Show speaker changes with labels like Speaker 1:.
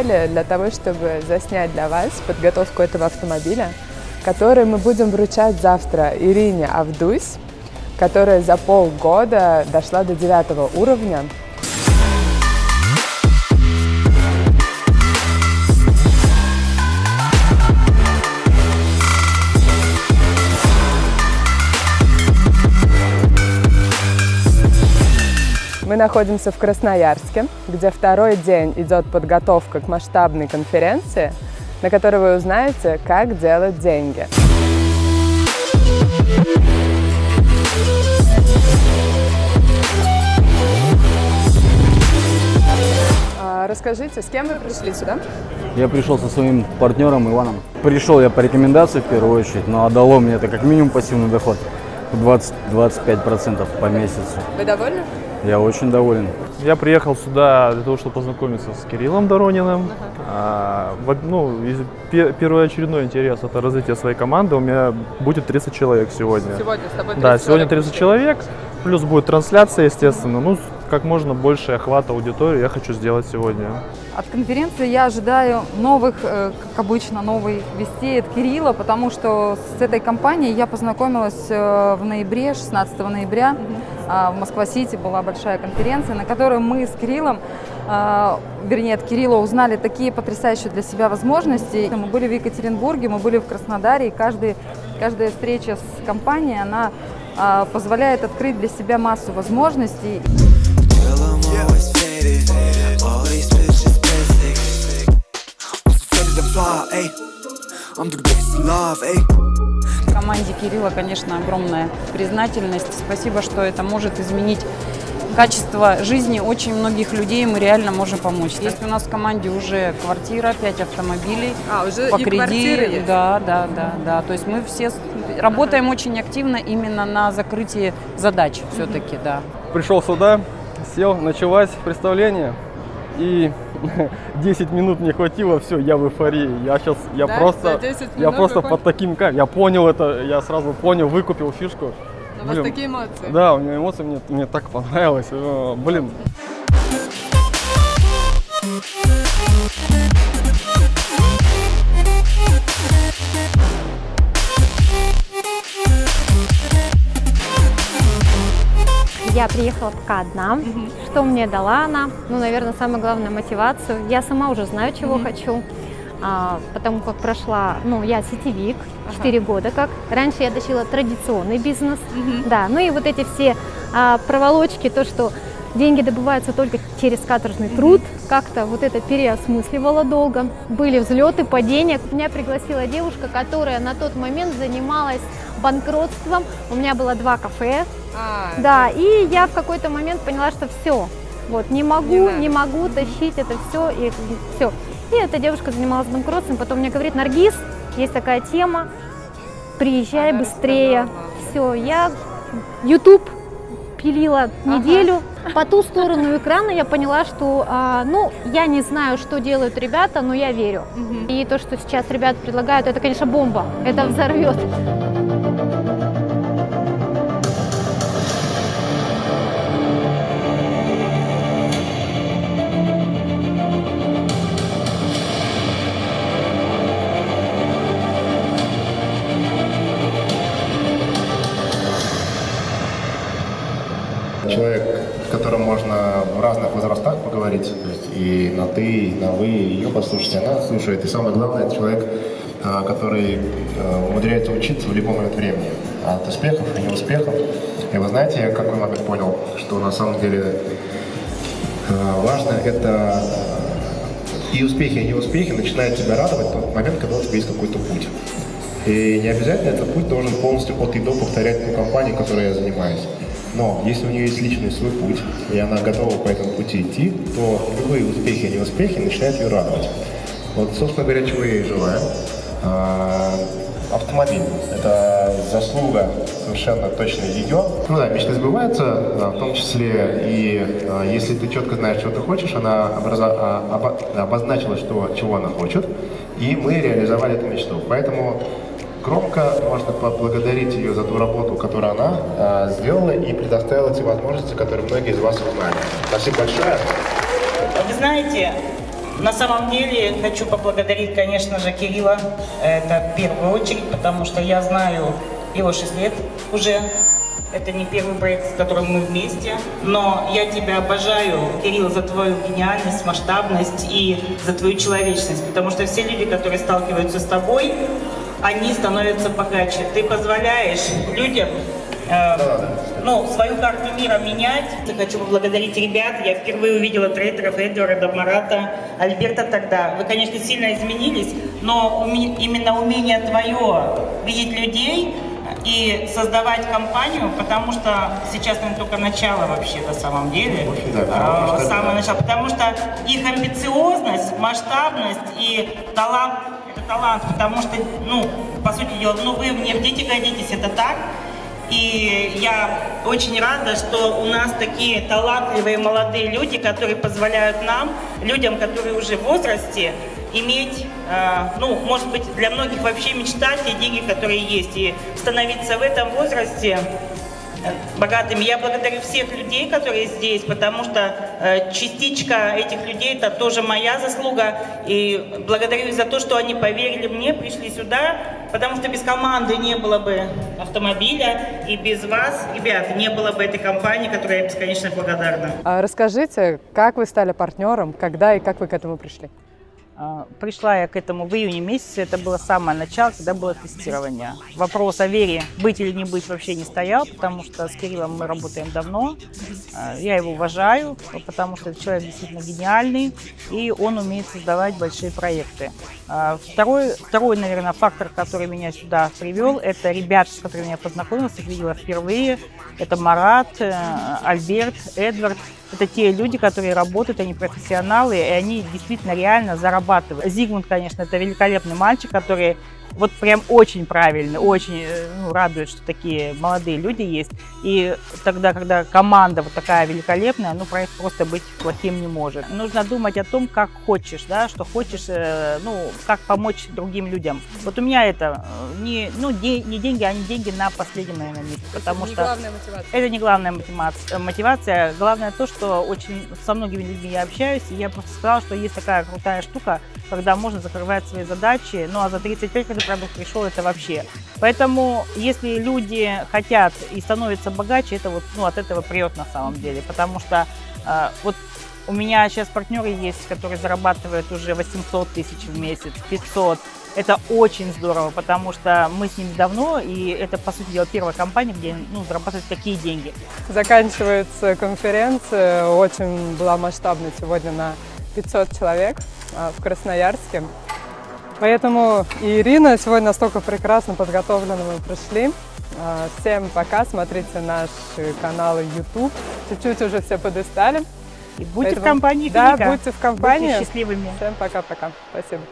Speaker 1: собрали для того, чтобы заснять для вас подготовку этого автомобиля, который мы будем вручать завтра Ирине Авдусь, которая за полгода дошла до 9 уровня. Мы находимся в Красноярске, где второй день идет подготовка к масштабной конференции, на которой вы узнаете, как делать деньги. Расскажите, с кем вы пришли сюда?
Speaker 2: Я пришел со своим партнером Иваном. Пришел я по рекомендации в первую очередь, но отдало мне это как минимум пассивный доход 20-25% по месяцу.
Speaker 1: Вы довольны?
Speaker 2: Я очень доволен.
Speaker 3: Я приехал сюда для того, чтобы познакомиться с Кириллом Дорониным. Первоочередной интерес – это развитие своей команды. У меня будет 30 человек сегодня.
Speaker 1: Сегодня с тобой 30
Speaker 3: Да, сегодня 30 человек. Плюс будет трансляция, естественно. Ну, как можно больше охвата аудитории я хочу сделать сегодня.
Speaker 4: От конференции я ожидаю новых, как обычно, новых вестей от Кирилла, потому что с этой компанией я познакомилась в ноябре, 16 ноября. В Москва-Сити была большая конференция, на которой мы с Кириллом, вернее, от Кирилла узнали такие потрясающие для себя возможности. Мы были в Екатеринбурге, мы были в Краснодаре, и каждая встреча с компанией, она позволяет открыть для себя массу возможностей.
Speaker 5: Команде Кирилла, конечно, огромная признательность. Спасибо, что это может изменить качество жизни очень многих людей, мы реально можем помочь. Есть у нас в команде уже квартира, 5 автомобилей.
Speaker 1: Уже
Speaker 5: по
Speaker 1: и
Speaker 5: кредиту.
Speaker 1: квартиры есть?
Speaker 5: Да. То есть мы все работаем очень активно именно на закрытии задач все-таки, да.
Speaker 6: Пришел сюда, сел, началось представление, и 10 минут не хватило, все, я в эйфории. Я просто под таким кайфом. Я понял это, я сразу понял, выкупил фишку.
Speaker 1: У вас такие эмоции?
Speaker 6: Да, у меня эмоции, мне так понравилось. Блин.
Speaker 7: Я приехала пока одна. Что мне дала она? Ну, наверное, самое главное — мотивацию. Я сама уже знаю, чего хочу. Потому как прошла, я сетевик, 4 года как. Раньше я точила традиционный бизнес. Да, ну и вот эти все проволочки, то, что деньги добываются только через каторжный труд, как-то вот это переосмысливала долго. Были взлеты, падения. Меня пригласила девушка, которая на тот момент занималась банкротством. У меня было 2 кафе. Да, и я в какой-то момент поняла, что все, вот не могу тащить это все, и все. И эта девушка занималась банкротством, потом мне говорит: Наргиз, есть такая тема, приезжай быстрее. Все, я YouTube пилила неделю. По ту сторону экрана я поняла, что, я не знаю, что делают ребята, но я верю. И то, что сейчас ребята предлагают, это, конечно, бомба, это взорвет.
Speaker 8: Человек, с которым можно в разных возрастах поговорить, то есть и на «ты», и на «вы», ее послушать, она слушает. И самое главное, это человек, который умудряется учиться в любой момент времени. От успехов и неуспехов. И вы знаете, я в какой момент понял, что на самом деле важно — это и успехи, и неуспехи начинают тебя радовать в тот момент, когда у тебя есть какой-то путь. И не обязательно этот путь должен полностью от и до повторять ту компанию, которой я занимаюсь. Но если у нее есть личный свой путь, и она готова по этому пути идти, то любые успехи и неуспехи начинают ее радовать. Вот, собственно говоря, чего я и желаю. Автомобиль – это заслуга совершенно точно ее. Ну да, мечты сбываются, в том числе и если ты четко знаешь, чего ты хочешь, она обозначила, чего она хочет, и мы реализовали эту мечту. Поэтому громко можно поблагодарить ее за ту работу, которую она сделала и предоставила те возможности, которые многие из вас узнали. Спасибо большое.
Speaker 9: Вы знаете, На самом деле хочу поблагодарить, конечно же, Кирилла. Это в первую очередь, потому что я знаю его 6 лет уже. Это не первый проект, с которым мы вместе. Но я тебя обожаю, Кирилл, за твою гениальность, масштабность и за твою человечность. Потому что все люди, которые сталкиваются с тобой, они становятся богаче. Ты позволяешь людям свою карту мира менять. Я хочу поблагодарить ребят. Я впервые увидела трейдеров Эдварда, Марата, Альберта тогда. Вы, конечно, сильно изменились, но именно умение твое видеть людей и создавать компанию, потому что сейчас, наверное, только начало вообще на самом деле. Самое начало. Потому что их амбициозность, масштабность и талант, это талант, потому что, по сути дела, вы мне в дети годитесь, это так. И я очень рада, что у нас такие талантливые молодые люди, которые позволяют нам, людям, которые уже в возрасте, иметь, может быть, для многих вообще мечтать те деньги, которые есть, и становиться в этом возрасте богатыми. Я благодарю всех людей, которые здесь, потому что частичка этих людей – это тоже моя заслуга. И благодарю их за то, что они поверили мне, пришли сюда, потому что без команды не было бы автомобиля, и без вас, ребят, не было бы этой компании, которой я бесконечно благодарна.
Speaker 1: Расскажите, как вы стали партнером, когда и как вы к этому пришли?
Speaker 5: Пришла я к этому в июне месяце, это было самое начало, когда было тестирование. Вопрос о вере, быть или не быть, вообще не стоял, потому что с Кириллом мы работаем давно. Я его уважаю, потому что это человек действительно гениальный, и он умеет создавать большие проекты. Второй, наверное, фактор, который меня сюда привел, это ребята, с которыми я познакомилась, их видела впервые. Это Марат, Альберт, Эдвард. Это те люди, которые работают, они профессионалы, и они действительно реально зарабатывают. Зигмунд, конечно, это великолепный мальчик, который вот прям очень правильный, очень радует, что такие молодые люди есть. И тогда, когда команда вот такая великолепная, проект просто быть плохим не может. Нужно думать о том, как хочешь, да, что хочешь, как помочь другим людям. Вот у меня это не деньги, а не деньги на последнем, наверное, месте. Потому что
Speaker 1: главная мотивация.
Speaker 5: Это не главная мотивация. Главное то, что очень со многими людьми я общаюсь, и я просто сказала, что есть такая крутая штука, когда можно закрывать свои задачи, а за 35, когда продукт пришел, это вообще. Поэтому, если люди хотят и становятся богаче, это от этого прет на самом деле, потому что у меня сейчас партнеры есть, которые зарабатывают уже 800 тысяч в месяц, 500. Это очень здорово, потому что мы с ними давно, и это, по сути дела, первая компания, где зарабатывают такие деньги.
Speaker 1: Заканчивается конференция, очень была масштабной сегодня на 500 человек в Красноярске. Поэтому и Ирина сегодня настолько прекрасно подготовлена, мы пришли. Всем пока, смотрите наши каналы YouTube. Чуть-чуть уже все подустали.
Speaker 5: И будьте в компании Финика.
Speaker 1: Да, будьте в компании.
Speaker 5: Будьте счастливыми.
Speaker 1: Всем пока-пока. Спасибо.